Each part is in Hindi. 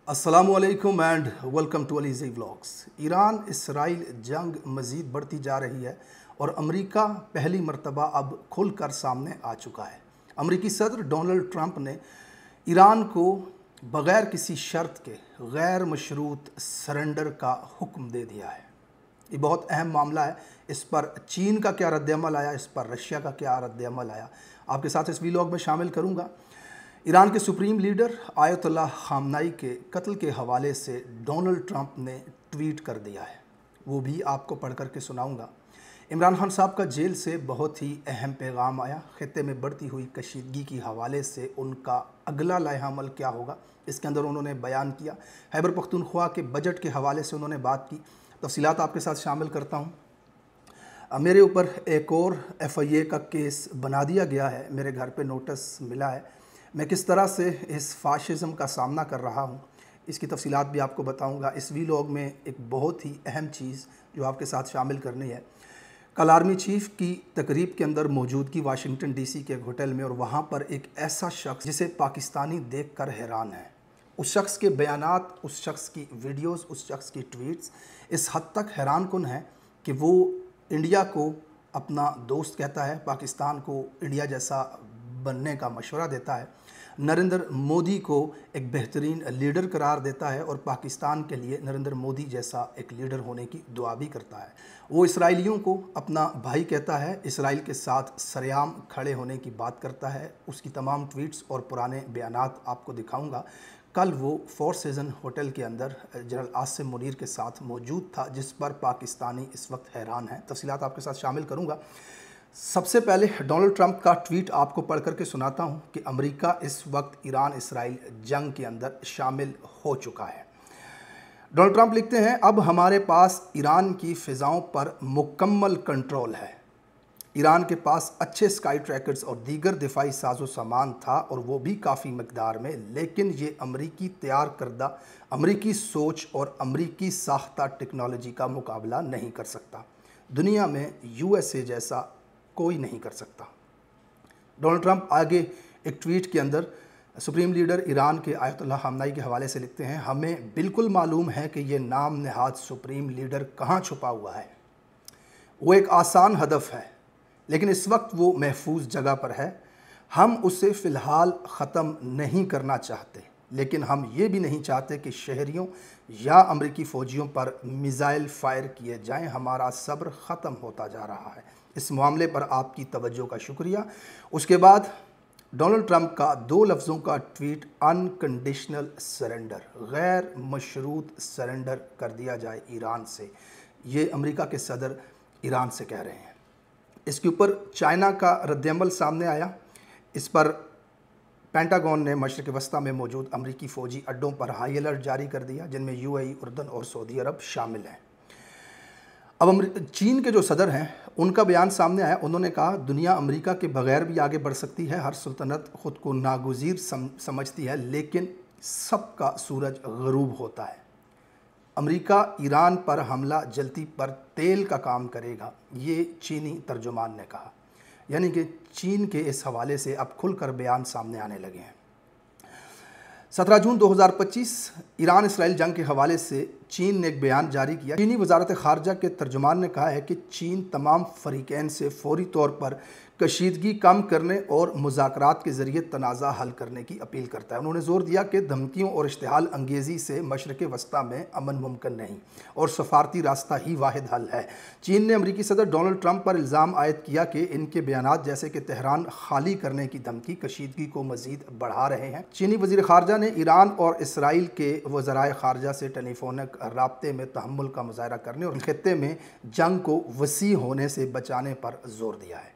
अस्सलामुअलैकुम and welcome to Alizeh vlogs. Iran Israel जंग मज़ीद बढ़ती जा रही है और अमेरिका पहली मर्तबा अब खुलकर सामने आ चुका है। अमेरिकी सदर डोनाल्ड ट्रंप ने ईरान को बग़ैर किसी शर्त के गैर मशरूत सरेंडर का हुक्म दे दिया है। ये बहुत अहम मामला है। इस पर चीन का क्या रद्दअमल आया, इस पर रशिया का क्या रद्दअमल आया, आपके साथ इस व्लॉग में शामिल करूँगा। ईरान के सुप्रीम लीडर आयतुल्लाह खामनाई के कत्ल के हवाले से डोनाल्ड ट्रंप ने ट्वीट कर दिया है, वो भी आपको पढ़ कर के सुनाऊंगा। इमरान खान साहब का जेल से बहुत ही अहम पैगाम आया। खित्ते में बढ़ती हुई कशीदगी की हवाले से उनका अगला लाहेअमल क्या होगा, इसके अंदर उन्होंने बयान किया। खैबर पख्तूनख्वा के बजट के हवाले से उन्होंने बात की। तफसीलात आपके साथ शामिल करता हूँ। मेरे ऊपर एक और FIA का केस बना दिया गया है, मेरे घर पे नोटिस मिला है। मैं किस तरह से इस फाशिज़म का सामना कर रहा हूँ, इसकी तफसीलात भी आपको बताऊँगा। इस व्लॉग में एक बहुत ही अहम चीज़ जो आपके साथ शामिल करनी है। कल आर्मी चीफ़ की तकरीब के अंदर मौजूदगी वाशिंगटन DC के एक होटल में, और वहाँ पर एक ऐसा शख्स जिसे पाकिस्तानी देख कर हैरान है। उस शख्स के बयानात, उस शख्स की वीडियोज़, उस शख्स की ट्वीट्स इस हद तक हैरान कुन है कि वो इंडिया को अपना दोस्त कहता है, पाकिस्तान को इंडिया जैसा बनने का मशवरा देता है, नरेंद्र मोदी को एक बेहतरीन लीडर करार देता है और पाकिस्तान के लिए नरेंद्र मोदी जैसा एक लीडर होने की दुआ भी करता है। वो इसराइलियों को अपना भाई कहता है, इसराइल के साथ सरेआम खड़े होने की बात करता है। उसकी तमाम ट्वीट्स और पुराने बयानात आपको दिखाऊंगा। कल वो फोर सीज़न होटल के अंदर जनरल आसिम मुनीर के साथ मौजूद था, जिस पर पाकिस्तानी इस वक्त हैरान हैं। तफसीलात आपके साथ शामिल करूँगा। सबसे पहले डोनाल्ड ट्रंप का ट्वीट आपको पढ़ करके सुनाता हूं कि अमेरिका इस वक्त ईरान इसराइल जंग के अंदर शामिल हो चुका है। डोनाल्ड ट्रंप लिखते हैं, अब हमारे पास ईरान की फ़िज़ाओं पर मुकम्मल कंट्रोल है। ईरान के पास अच्छे स्काई ट्रैकर्स और दीगर दिफाई साजो सामान था, और वो भी काफ़ी मकदार में, लेकिन ये अमरीकी तैयार करदा, अमरीकी सोच और अमरीकी साख्ता टेक्नोलॉजी का मुकाबला नहीं कर सकता। दुनिया में USA जैसा कोई नहीं कर सकता। डोनाल्ड ट्रंप आगे एक ट्वीट के अंदर सुप्रीम लीडर ईरान के आयतुल्लाह खामनाई के हवाले से लिखते हैं, हमें बिल्कुल मालूम है कि ये नाम नहाद सुप्रीम लीडर कहाँ छुपा हुआ है। वो एक आसान हदफ है, लेकिन इस वक्त वो महफूज जगह पर है। हम उसे फ़िलहाल ख़त्म नहीं करना चाहते, लेकिन हम ये भी नहीं चाहते कि शहरियों या अमरीकी फ़ौजियों पर मिज़ाइल फ़ायर किए जाएं। हमारा सब्र ख़त्म होता जा रहा है। इस मामले पर आपकी तवज्जो का शुक्रिया। उसके बाद डोनाल्ड ट्रंप का 2 लफ्ज़ों का ट्वीट, अनकंडीशनल सरेंडर, गैर मशरूत सरेंडर कर दिया जाए ईरान से। ये अमेरिका के सदर ईरान से कह रहे हैं। इसके ऊपर चाइना का रद्दअमल सामने आया। इस पर पेंटागन ने मशरक़ वस्ता में मौजूद अमरीकी फ़ौजी अड्डों पर हाई अलर्ट जारी कर दिया, जिनमें UAE, उर्दन और सऊदी अरब शामिल हैं। अब चीन के जो सदर हैं, उनका बयान सामने आया। उन्होंने कहा, दुनिया अमेरिका के बगैर भी आगे बढ़ सकती है। हर सुल्तनत ख़ुद को नागुज़ीर समझती है, लेकिन सबका सूरज ग़रूब होता है। अमेरिका ईरान पर हमला जल्दी पर तेल का काम करेगा, ये चीनी तर्जुमान ने कहा। यानी कि चीन के इस हवाले से अब खुलकर बयान सामने आने लगे हैं। 17 जून 2025 ईरान इसराइल जंग के हवाले से चीन ने एक बयान जारी किया। चीनी वजारत ख़ारजा के तर्जुमान ने कहा है कि चीन तमाम फ़रीक़ैन से फ़ौरी तौर पर कशीदगी कम करने और मुज़ाकरात के ज़रिए तनाज़ा हल करने की अपील करता है। उन्होंने ज़ोर दिया कि धमकियों और इश्तिहाल अंगेज़ी से मशरक़ वस्ता में अमन मुमकिन नहीं और सफ़ारती रास्ता ही वाहिद हल है। चीन ने अमरीकी सदर डोनाल्ड ट्रंप पर इल्ज़ाम आयद किया कि इनके बयानात जैसे कि तेहरान खाली करने की धमकी कशीदगी को मज़ीद बढ़ा रहे हैं। चीनी वज़ीर ख़ारजा ने ईरान और इसराइल के वज़राए ख़ारजा से टेलीफोनिक राब्ते में तहम्मुल का मुज़ाहरा करने और खित्ते में जंग को वसी होने से बचाने पर ज़ोर दिया है।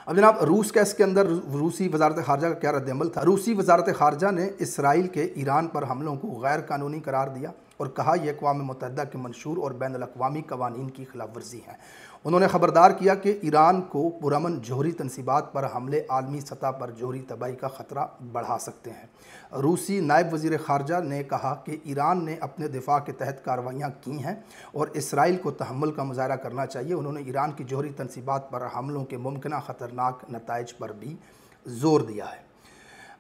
अब जनाब, रूस का इसके अंदर रूसी वजारत ख़ारजा का क्या रद्दअमल था। रूसी वजारत ख़ारजा ने इसराइल के ईरान पर हमलों को गैर कानूनी करार दिया और कहा यह अक़वाम मुत्तहिदा के मंशूर और बैनुल अक़वामी कवानीन की खिलाफ वर्जी है। उन्होंने ख़बरदार किया कि ईरान को पुरअमन जोहरी तनसीबात पर हमले आलमी सतह पर जोहरी तबाही का ख़तरा बढ़ा सकते हैं। रूसी नायब वज़ीर ख़ारजा ने कहा कि ईरान ने अपने दिफा के तहत कार्रवाइयाँ की हैं और इसराइल को तहम्मुल का मुज़ाहरा करना चाहिए। उन्होंने ईरान की जोहरी तनसीबात पर हमलों के मुमकिन ख़तरनाक नताइज पर भी ज़ोर दिया है।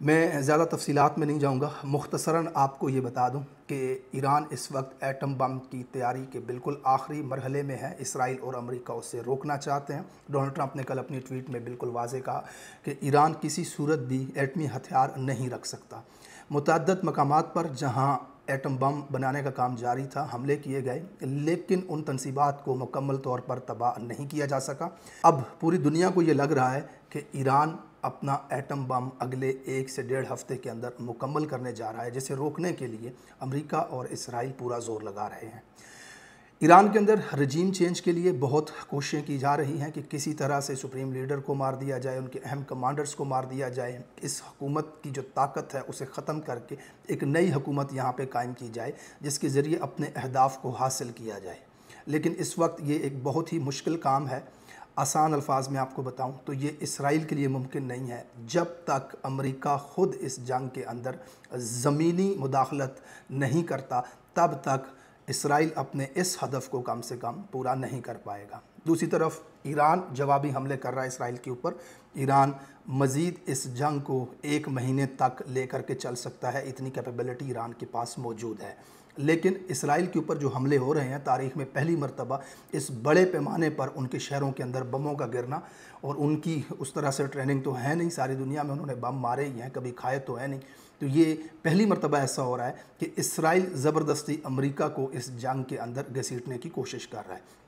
मैं ज़्यादा तफसीलात में नहीं जाऊँगा, मुख्तसरन आपको ये बता दूँ कि ईरान इस वक्त एटम बम की तैयारी के बिल्कुल आखिरी मरहले में है। इसराइल और अमेरिका उसे रोकना चाहते हैं। डोनाल्ड ट्रंप ने कल अपनी ट्वीट में बिल्कुल वाज़े कहा कि ईरान किसी सूरत भी एटमी हथियार नहीं रख सकता। मुतअद्दिद मकामात पर जहाँ एटम बम बनाने का काम जारी था, हमले किए गए, लेकिन उन तनसीबात को मुकम्मल तौर पर तबाह नहीं किया जा सका। अब पूरी दुनिया को ये लग रहा है कि ईरान अपना एटम बम अगले 1 से 1.5 हफ्ते के अंदर मुकम्मल करने जा रहा है, जिसे रोकने के लिए अमेरिका और इसराइल पूरा जोर लगा रहे हैं। ईरान के अंदर रजीम चेंज के लिए बहुत कोशिशें की जा रही हैं कि किसी तरह से सुप्रीम लीडर को मार दिया जाए, उनके अहम कमांडर्स को मार दिया जाए, इस हुकूमत की जो ताकत है उसे ख़त्म करके एक नई हुकूमत यहाँ पे कायम की जाए जिसके ज़रिए अपने अहदाफ को हासिल किया जाए। लेकिन इस वक्त ये एक बहुत ही मुश्किल काम है। आसान अल्फाज में आपको बताऊं तो ये इसराइल के लिए मुमकिन नहीं है जब तक अमेरिका ख़ुद इस जंग के अंदर ज़मीनी मुदाखलत नहीं करता, तब तक इसराइल अपने इस हदफ को कम से कम पूरा नहीं कर पाएगा। दूसरी तरफ ईरान जवाबी हमले कर रहा है इसराइल के ऊपर। ईरान मज़ीद इस जंग को 1 महीने तक लेकर के चल सकता है, इतनी कैपेबिलिटी ईरान के पास मौजूद है। लेकिन इसराइल के ऊपर जो हमले हो रहे हैं, तारीख़ में पहली मरतबा इस बड़े पैमाने पर उनके शहरों के अंदर बमों का गिरना, और उनकी उस तरह से ट्रेनिंग तो है नहीं, सारी दुनिया में उन्होंने बम मारे ही हैं, कभी खाए तो है नहीं। तो ये पहली मरतबा ऐसा हो रहा है कि इसराइल ज़बरदस्ती अमेरिका को इस जंग के अंदर घसीटने की कोशिश कर रहा है।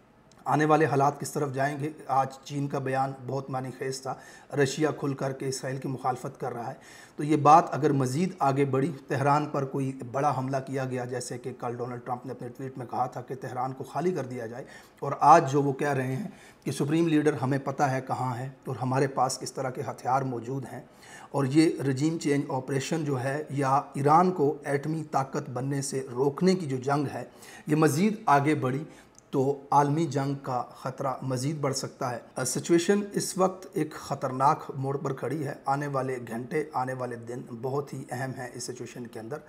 आने वाले हालात किस तरफ जाएंगे, आज चीन का बयान बहुत मानी खेज था, रशिया खुल कर के इसराइल की मुखालफत कर रहा है। तो ये बात अगर मज़ीद आगे बढ़ी, तेहरान पर कोई बड़ा हमला किया गया, जैसे कि कल डोनाल्ड ट्रंप ने अपने ट्वीट में कहा था कि तेहरान को खाली कर दिया जाए, और आज जो वो कह रहे हैं कि सुप्रीम लीडर हमें पता है कहाँ है और हमारे पास किस तरह के हथियार मौजूद हैं, और ये रजीम चेंज ऑपरेशन जो है या ईरान को एटमी ताकत बनने से रोकने की जो जंग है, ये मज़ीद आगे बढ़ी तो आलमी जंग का ख़तरा मज़ीद बढ़ सकता है। सिचुएशन इस वक्त एक ख़तरनाक मोड़ पर खड़ी है। आने वाले घंटे, आने वाले दिन बहुत ही अहम हैं इस सिचुएशन के अंदर।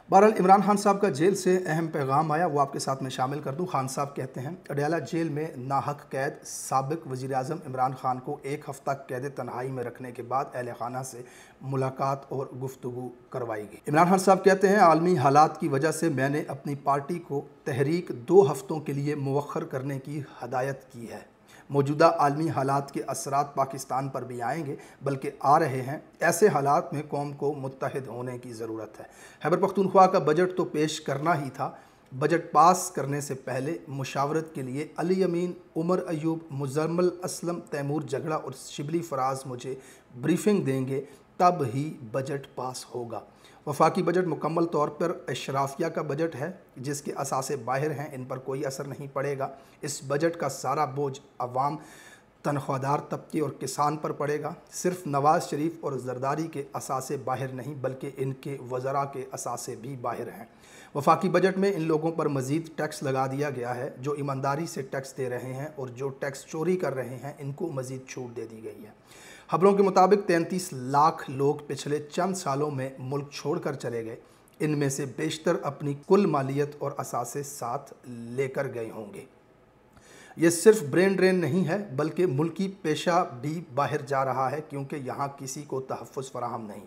बहरहाल इमरान खान साहब का जेल से अहम पैगाम आया, वो आपके साथ में शामिल कर दूं। खान साहब कहते हैं, अडयाला जेल में नाहक कैद साबिक वज़ीर-ए-आज़म इमरान खान को 1 हफ़्ता कैद तन्हाई में रखने के बाद अहल खाना से मुलाकात और गुफ्तगू करवाई गई। इमरान खान साहब कहते हैं, आलमी हालात की वजह से मैंने अपनी पार्टी को तहरीक 2 हफ़्तों के लिए मुअख्खर करने की हदायत की है। मौजूदा आलमी हालात के असरात पाकिस्तान पर भी आएंगे, बल्कि आ रहे हैं। ऐसे हालात में कौम को मुत्तहिद होने की ज़रूरत है। खैबर पख्तूनख्वा का बजट तो पेश करना ही था। बजट पास करने से पहले मुशावरत के लिए अली अमीन, उमर अयूब, मुजम्मिल असलम, तैमूर जगड़ा और शिबली फराज मुझे ब्रीफिंग देंगे, तब ही बजट पास होगा। वफाकी बजट मुकम्मल तौर पर अशराफिया का बजट है जिसके असासे बाहर हैं, इन पर कोई असर नहीं पड़ेगा। इस बजट का सारा बोझ अवाम, तनख्वाहदार तबके और किसान पर पड़ेगा। सिर्फ नवाज़ शरीफ और जरदारी के असासे बाहर नहीं, बल्कि इनके वज़रा के असासे भी बाहर हैं। वफाकी बजट में इन लोगों पर मज़ीद टैक्स लगा दिया गया है जो ईमानदारी से टैक्स दे रहे हैं, और जो टैक्स चोरी कर रहे हैं इनको मज़ीद छूट दे दी गई है। खबरों के मुताबिक 33 लाख लोग पिछले चंद सालों में मुल्क छोड़कर चले गए। इनमें से बेशतर अपनी कुल मालियत और असासे साथ लेकर गए होंगे। ये सिर्फ ब्रेन ड्रेन नहीं है, बल्कि मुल्की पेशा भी बाहर जा रहा है, क्योंकि यहाँ किसी को तहफ़्फ़ुज़ फराहम नहीं।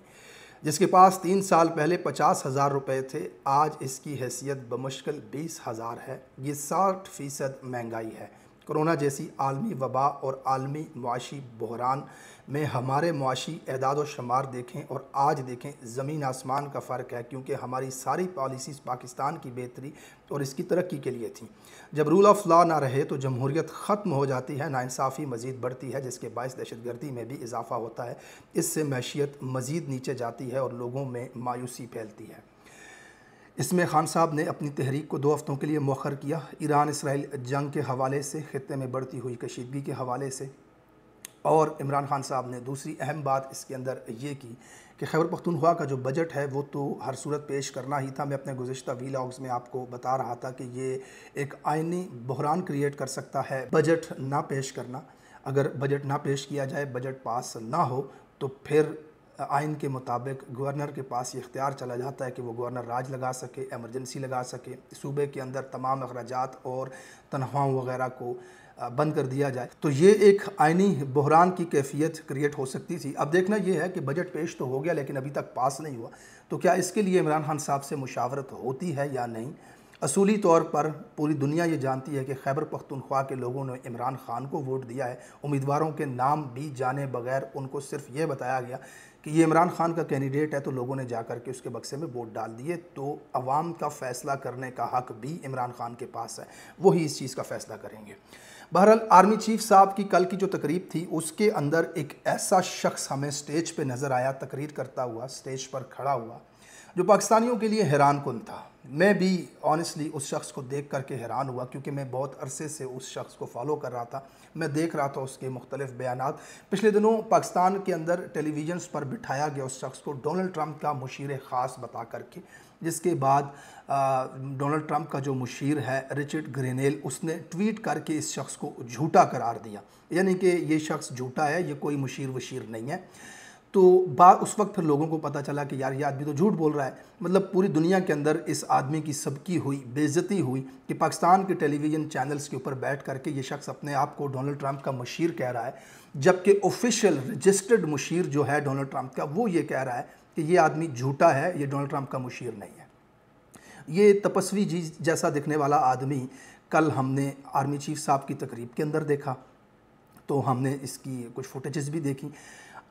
जिसके पास 3 साल पहले 50,000 रुपये थे, आज इसकी हैसियत बमुश्किल 20,000 है। ये 60% महंगाई है। कोरोना जैसी आलमी वबा और आलमी मुआशी बहरान में हमारे मुआशी एदाद व शुमार देखें और आज देखें, ज़मीन आसमान का फ़र्क है, क्योंकि हमारी सारी पॉलिसीज़ पाकिस्तान की बेहतरी और इसकी तरक्की के लिए थी। जब रूल ऑफ़ लॉ ना रहे तो जमहूरियत ख़त्म हो जाती है, नाइंसाफ़ी मज़ीद बढ़ती है, जिसके बायस दहशतगर्दी में भी इजाफ़ा होता है। इससे मैशियत मज़ीद नीचे जाती है और लोगों में मायूसी फैलती है। इसमें खान साहब ने अपनी तहरीक को 2 हफ़्तों के लिए मौखर किया। ईरान इसराइल जंग के हवाले से, ख़ित्ते में बढ़ती हुई कशीदगी के हवाले से, और इमरान खान साहब ने दूसरी अहम बात इसके अंदर ये की कि खैबर पख्तूनख्वा का जो बजट है वो तो हर सूरत पेश करना ही था। मैं अपने गुज़िश्ता वीलॉग्स में आपको बता रहा था कि ये एक आइनी बहरान क्रिएट कर सकता है बजट ना पेश करना। अगर बजट ना पेश किया जाए, बजट पास ना हो, तो फिर आइन के मुताबिक गवर्नर के पास ये इख्तियार चला जाता है कि वो गवर्नर राज लगा सके, एमरजेंसी लगा सके, सूबे के अंदर तमाम अखराजात और तनख्वाहों वगैरह को बंद कर दिया जाए। तो ये एक आइनी बहरान की कैफियत क्रिएट हो सकती थी। अब देखना ये है कि बजट पेश तो हो गया लेकिन अभी तक पास नहीं हुआ, तो क्या इसके लिए इमरान खान साहब से मुशावरत होती है या नहीं। असूली तौर पर पूरी दुनिया ये जानती है कि खैबर पख्तूनख्वा के लोगों ने इमरान खान को वोट दिया है। उम्मीदवारों के नाम भी जाने बगैर उनको सिर्फ ये बताया गया कि ये इमरान खान का कैंडिडेट है, तो लोगों ने जाकर के उसके बक्से में वोट डाल दिए। तो अवाम का फ़ैसला करने का हक़ भी इमरान खान के पास है, वही इस चीज़ का फ़ैसला करेंगे। बहरहाल आर्मी चीफ साहब की कल की जो तकरीब थी उसके अंदर एक ऐसा शख्स हमें स्टेज पे नज़र आया, तकरीर करता हुआ, स्टेज पर खड़ा हुआ, जो पाकिस्तानियों के लिए हैरान कुन था। मैं भी ऑनेस्टली उस शख्स को देख करके हैरान हुआ, क्योंकि मैं बहुत अरसे से उस शख्स को फॉलो कर रहा था। मैं देख रहा था उसके मुख्तलिफ बयानात। पिछले दिनों पाकिस्तान के अंदर टेलीविजन्स पर बिठाया गया उस शख्स को डोनाल्ड ट्रंप का मुशीर ख़ास बता करके, जिसके बाद डोनाल्ड ट्रंप का जो मुशीर है रिचर्ड ग्रेनेल, उसने ट्वीट करके इस शख्स को झूठा करार दिया, यानी कि ये शख्स झूठा है, ये कोई मुशीर वशीर नहीं है। तो उस वक्त फिर लोगों को पता चला कि यार ये आदमी तो झूठ बोल रहा है। मतलब पूरी दुनिया के अंदर इस आदमी की सबकी हुई बेइज्जती हुई कि पाकिस्तान के टेलीविज़न चैनल्स के ऊपर बैठ करके ये शख्स अपने आप को डोनाल्ड ट्रंप का मुशीर कह रहा है, जबकि ऑफिशियल रजिस्टर्ड मुशीर जो है डोनाल्ड ट्रंप का, वो ये कह रहा है कि ये आदमी झूठा है, ये डोनाल्ड ट्रंप का मुशीर नहीं है। ये तपस्वी जी जैसा दिखने वाला आदमी कल हमने आर्मी चीफ साहब की तकरीब के अंदर देखा, तो हमने इसकी कुछ फुटेजेस भी देखी।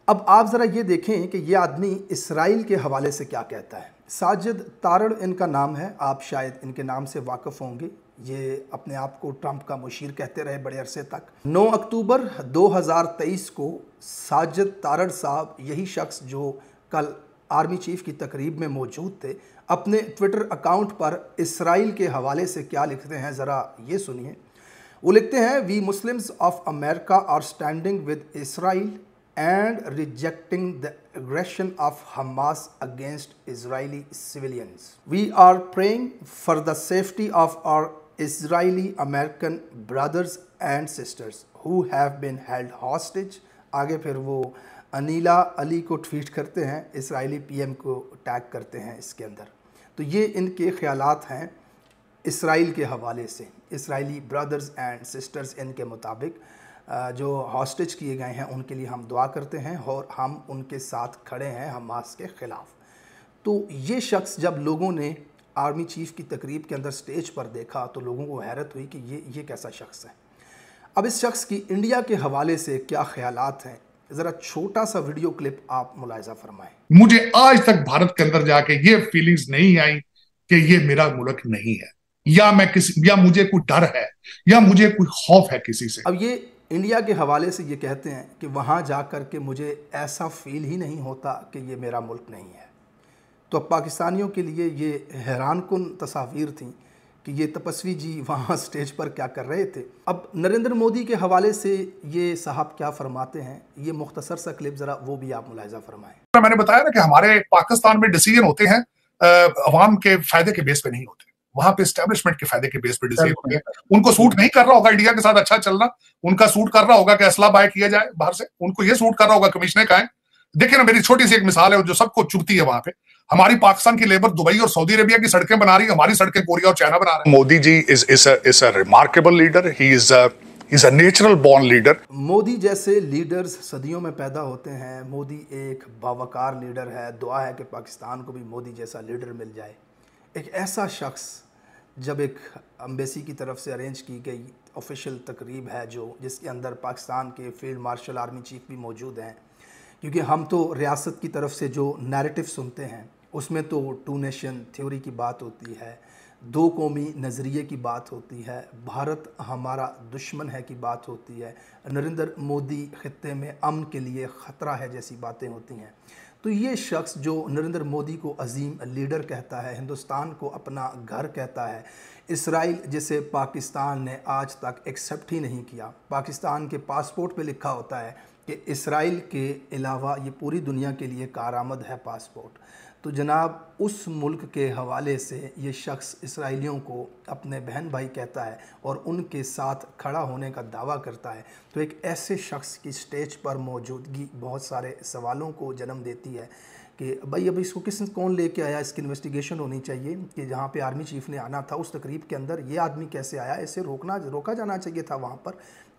अब आप ज़रा ये देखें कि ये आदमी इसराइल के हवाले से क्या कहता है। साजिद तारड़ इनका नाम है, आप शायद इनके नाम से वाकिफ़ होंगे। ये अपने आप को ट्रंप का मुशीर कहते रहे बड़े अरसे तक। 9 अक्टूबर 2023 को साजिद तारड़ साहब, यही शख्स जो कल आर्मी चीफ की तकरीब में मौजूद थे, अपने ट्विटर अकाउंट पर इसराइल के हवाले से क्या लिखते हैं, ज़रा ये सुनिए। वो लिखते हैं, we Muslims of America are standing with Israel and rejecting the aggression of Hamas against Israeli civilians. We are praying for the safety of our Israeli American brothers and sisters who have been held hostage. आगे फिर वो अनीला अली को ट्वीट करते हैं, इसराइली पीएम को टैग करते हैं इसके अंदर। तो ये इनके ख्यालात हैं इसराइल के हवाले से। इसराइली ब्रदर्स एंड सिस्टर्स इनके मुताबिक जो हॉस्टेज किए गए हैं उनके लिए हम दुआ करते हैं और हम उनके साथ खड़े हैं हमास के ख़िलाफ़। तो ये शख्स जब लोगों ने आर्मी चीफ की तकरीब के अंदर स्टेज पर देखा तो लोगों को हैरत हुई कि ये कैसा शख्स है। अब इस शख्स की इंडिया के हवाले से क्या ख्यालात हैं, ज़रा छोटा सा वीडियो क्लिप आप मुलाहिज़ा फरमाएं। मुझे आज तक भारत के अंदर जाके ये फीलिंग्स नहीं आई कि ये मेरा मुल्क नहीं है, या मुझे कोई डर है, या मुझे कोई खौफ है किसी से। अब ये इंडिया के हवाले से ये कहते हैं कि वहाँ जा कर के मुझे ऐसा फील ही नहीं होता कि ये मेरा मुल्क नहीं है। तो अब पाकिस्तानियों के लिए ये हैरान कुन तस्वीर थी कि ये तपस्वी जी वहाँ स्टेज पर क्या कर रहे थे। अब नरेंद्र मोदी के हवाले से ये साहब क्या फरमाते हैं, ये मुख्तसर सा क्लिप ज़रा वो भी आप मुलाहिज़ा फरमाएं। मैंने बताया ना कि हमारे पाकिस्तान में डिसीजन होते हैं अवाम के फायदे के बेस पे नहीं होते, वहां पे एस्टेब्लिशमेंट के फायदे के बेस पे डिसीजन होते हैं। उनको सूट नहीं कर रहा होगा इंडिया के साथ अच्छा चलना, उनका सूट कर रहा होगा कि असला बाय किया जाए बाहर से, उनको ये सूट कर रहा होगा कमिश्नर का है। देखिए ना, मेरी छोटी सी एक मिसाल है जो सबको चुभती है। वहां पे हमारी पाकिस्तान की लेबर दुबई और सऊदी अरेबिया की सड़कें बना रही है, हमारी सड़कें कोरिया और चाइना बना रहे हैं। Modi ji is a remarkable leader, he is a natural born leader. Modi जैसे लीडर्स सदियों में पैदा होते हैं। मोदी एक बावकार लीडर है। दुआ है कि पाकिस्तान को भी मोदी जैसा लीडर मिल जाए। एक ऐसा शख्स, जब एक एम्बेसी की तरफ से अरेंज की गई ऑफिशियल तकरीब है जिसके अंदर पाकिस्तान के फील्ड मार्शल आर्मी चीफ भी मौजूद हैं, क्योंकि हम तो रियासत की तरफ से जो नैरेटिव सुनते हैं उसमें तो 2 नेशन थ्योरी की बात होती है, 2 कौमी नज़रिए की बात होती है, भारत हमारा दुश्मन है की बात होती है, नरेंद्र मोदी ख़ित्ते में अमन के लिए ख़तरा है जैसी बातें होती हैं। तो ये शख्स जो नरेंद्र मोदी को अजीम लीडर कहता है, हिंदुस्तान को अपना घर कहता है, इसराइल जिसे पाकिस्तान ने आज तक एक्सेप्ट ही नहीं किया, पाकिस्तान के पासपोर्ट पे लिखा होता है कि इसराइल के अलावा ये पूरी दुनिया के लिए कारआमद है पासपोर्ट। तो जनाब उस मुल्क के हवाले से ये शख्स इसराइलियों को अपने बहन भाई कहता है और उनके साथ खड़ा होने का दावा करता है। तो एक ऐसे शख्स की स्टेज पर मौजूदगी बहुत सारे सवालों को जन्म देती है कि भाई अब इसको कौन लेके आया, इसकी इन्वेस्टिगेशन होनी चाहिए कि जहाँ पे आर्मी चीफ़ ने आना था उस तकरीब के अंदर ये आदमी कैसे आया, इसे रोका जाना चाहिए था वहाँ पर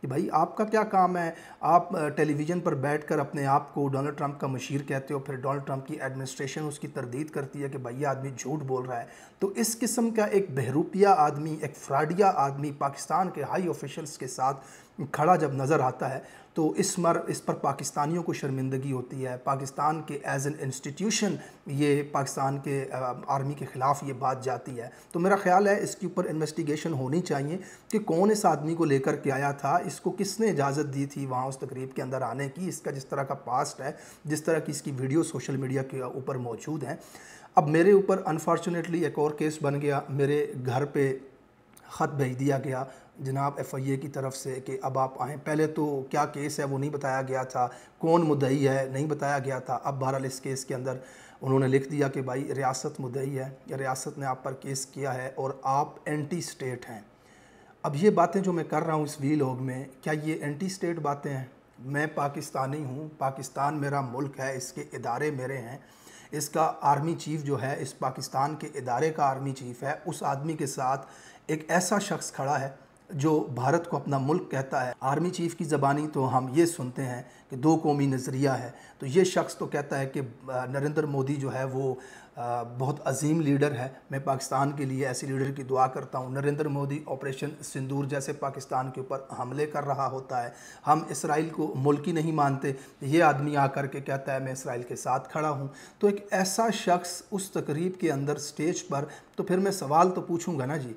कि भाई आपका क्या काम है, आप टेलीविज़न पर बैठकर अपने आप को डोनाल्ड ट्रंप का मशीर कहते हो, फिर डोनाल्ड ट्रंप की एडमिनिस्ट्रेशन उसकी तरदीद करती है कि भाई ये आदमी झूठ बोल रहा है। तो इस किस्म का एक बहरूपिया आदमी, एक फ्रॉडिया आदमी पाकिस्तान के हाई ऑफिशल्स के साथ खड़ा जब नज़र आता है तो इस पर पाकिस्तानियों को शर्मिंदगी होती है। पाकिस्तान के एज एन इंस्टीट्यूशन ये पाकिस्तान के आर्मी के ख़िलाफ़ ये बात जाती है। तो मेरा ख़्याल है इसके ऊपर इन्वेस्टिगेशन होनी चाहिए कि कौन इस आदमी को लेकर के आया था, इसको किसने इजाज़त दी थी वहाँ उस तकरीब के अंदर आने की, इसका जिस तरह का पास्ट है, जिस तरह की इसकी वीडियो सोशल मीडिया के ऊपर मौजूद हैं। अब मेरे ऊपर अनफॉर्चुनेटली एक और केस बन गया, मेरे घर पे ख़त भेज दिया गया जनाब FIA की तरफ से कि अब आप आएँ। पहले तो क्या केस है वो नहीं बताया गया था, कौन मुद्दई है नहीं बताया गया था। अब बहरहाल इस केस के अंदर उन्होंने लिख दिया कि भाई रियासत मुद्दई है, रियासत ने आप पर केस किया है और आप एंटी स्टेट हैं। अब ये बातें जो मैं कर रहा हूँ इस वीलॉग में, क्या ये एंटी स्टेट बातें हैं? मैं पाकिस्तानी हूँ, पाकिस्तान मेरा मुल्क है, इसके इदारे मेरे हैं, इसका आर्मी चीफ़ जो है, इस पाकिस्तान के इदारे का आर्मी चीफ़ है, उस आदमी के साथ एक ऐसा शख्स खड़ा है जो भारत को अपना मुल्क कहता है। आर्मी चीफ़ की ज़बानी तो हम ये सुनते हैं कि दो कौमी नज़रिया है, तो ये शख्स तो कहता है कि नरेंद्र मोदी जो है वो बहुत अजीम लीडर है। मैं पाकिस्तान के लिए ऐसे लीडर की दुआ करता हूँ। नरेंद्र मोदी ऑपरेशन सिंदूर जैसे पाकिस्तान के ऊपर हमले कर रहा होता है, हम इसराइल को मुल्क ही नहीं मानते, ये आदमी आकर के कहता है मैं इसराइल के साथ खड़ा हूँ। तो एक ऐसा शख्स उस तकरीब के अंदर स्टेज पर, तो फिर मैं सवाल तो पूछूँगा ना जी।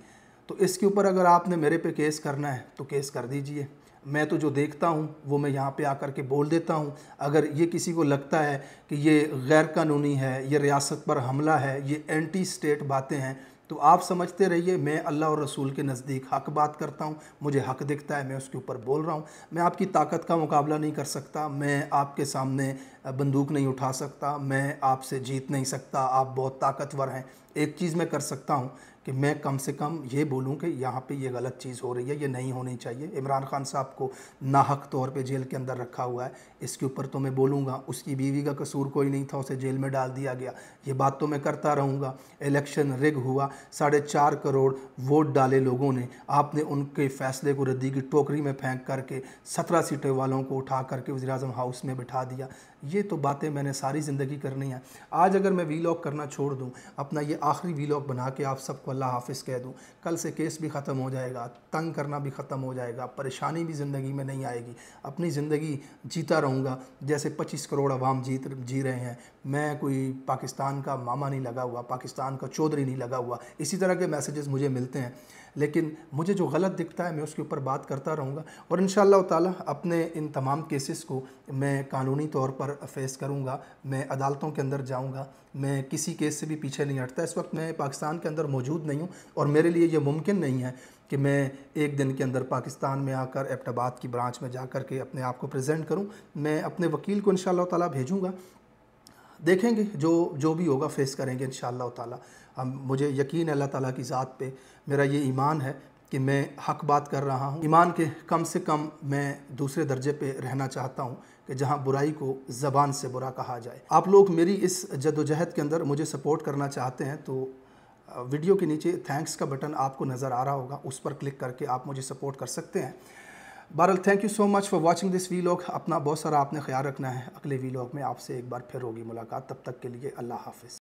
तो इसके ऊपर अगर आपने मेरे पे केस करना है तो केस कर दीजिए। मैं तो जो देखता हूँ वो मैं यहाँ पे आकर के बोल देता हूँ। अगर ये किसी को लगता है कि ये गैर कानूनी है, ये रियासत पर हमला है, ये एंटी स्टेट बातें हैं, तो आप समझते रहिए मैं अल्लाह और रसूल के नज़दीक हक़ बात करता हूँ, मुझे हक़ दिखता है, मैं उसके ऊपर बोल रहा हूँ। मैं आपकी ताकत का मुकाबला नहीं कर सकता, मैं आपके सामने बंदूक नहीं उठा सकता, मैं आपसे जीत नहीं सकता, आप बहुत ताकतवर हैं। एक चीज़ मैं कर सकता हूँ कि मैं कम से कम ये बोलूँ कि यहाँ पे ये गलत चीज़ हो रही है, ये नहीं होनी चाहिए। इमरान खान साहब को नाहक तौर पे जेल के अंदर रखा हुआ है, इसके ऊपर तो मैं बोलूँगा। उसकी बीवी का कसूर कोई नहीं था, उसे जेल में डाल दिया गया, ये बात तो मैं करता रहूँगा। इलेक्शन रिग हुआ, 4.5 करोड़ वोट डाले लोगों ने, आपने उनके फ़ैसले को रद्दी की टोकरी में फेंक करके 17 सीटें वालों को उठा करके वज़ीर-ए-आज़म हाउस में बिठा दिया। ये तो बातें मैंने सारी ज़िंदगी करनी है। आज अगर मैं वीलॉग करना छोड़ दूँ, अपना ये आखिरी वीलॉग बना के आप सबको अल्लाह हाफ़िज़ कह दूँ, कल से केस भी ख़त्म हो जाएगा, तंग करना भी ख़त्म हो जाएगा, परेशानी भी ज़िंदगी में नहीं आएगी। अपनी ज़िंदगी जीता रहूँगा जैसे 25 करोड़ अवाम जी रहे हैं। मैं कोई पाकिस्तान का मामा नहीं लगा हुआ, पाकिस्तान का चौधरी नहीं लगा हुआ। इसी तरह के मैसेजेस मुझे मिलते हैं, लेकिन मुझे जो गलत दिखता है मैं उसके ऊपर बात करता रहूँगा और इंशाअल्लाह ताला अपने इन तमाम केसेस को मैं कानूनी तौर पर फेस करूँगा। मैं अदालतों के अंदर जाऊँगा, मैं किसी केस से भी पीछे नहीं हटता। इस वक्त मैं पाकिस्तान के अंदर मौजूद नहीं हूँ और मेरे लिए ये मुमकिन नहीं है कि मैं एक दिन के अंदर पाकिस्तान में आकर एबटाबाद की ब्रांच में जा कर के अपने आप को प्रेजेंट करूँ। मैं अपने वकील को इंशाअल्लाह ताला भेजूँगा, देखेंगे जो भी होगा फेस करेंगे इंशाअल्लाह ताला। मुझे यकीन है अल्लाह ताला की ज़ात पे, मेरा ये ईमान है कि मैं हक़ बात कर रहा हूँ। ईमान के कम से कम मैं दूसरे दर्जे पे रहना चाहता हूँ कि जहाँ बुराई को ज़बान से बुरा कहा जाए। आप लोग मेरी इस जद्दोजहद के अंदर मुझे सपोर्ट करना चाहते हैं तो वीडियो के नीचे थैंक्स का बटन आपको नज़र आ रहा होगा, उस पर क्लिक करके आप मुझे सपोर्ट कर सकते हैं। बहरहाल thank you so much for watching this vlog. अपना बहुत सारा आपने ख्याल रखना है। अगले वीलॉग में आपसे एक बार फिर होगी मुलाकात, तब तक के लिए अल्लाह हाफ़िज़।